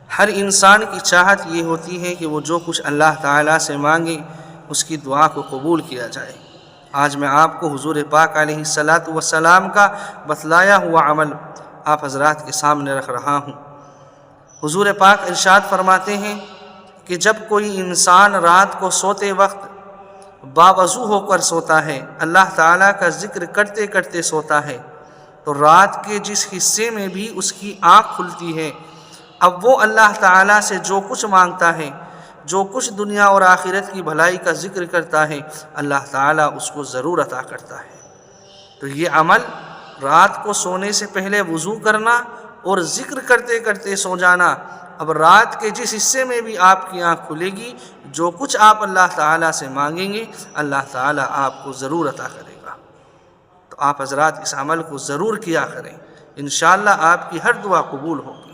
हर इंसान की चाहत ये होती है कि वो जो कुछ अल्लाह ताला से मांगे उसकी दुआ को कबूल किया जाए। आज मैं आपको हुजूर पाक अलैहिस्सलातु वस्सलाम का बतलाया हुआ अमल आप हज़रात के सामने रख रहा हूँ। हुजूर पाक इरशाद फरमाते हैं कि जब कोई इंसान रात को सोते वक्त बावज़ू होकर सोता है, अल्लाह ताला का ज़िक्र करते करते सोता है, तो रात के जिस हिस्से में भी उसकी आँख खुलती है, अब वो अल्लाह ताला से जो कुछ मांगता है, जो कुछ दुनिया और आखिरत की भलाई का ज़िक्र करता है, अल्लाह ताला उसको ज़रूर अता करता है। तो ये अमल रात को सोने से पहले वज़ू करना और ज़िक्र करते करते सो जाना, अब रात के जिस हिस्से में भी आपकी आँख खुलेगी, जो कुछ आप अल्लाह ताला से मांगेंगे अल्लाह ताला आपको ज़रूर अता करेगा। तो आप हज़रात इस अमल को ज़रूर किया करें, इंशाअल्लाह आपकी हर दुआ कबूल होगी।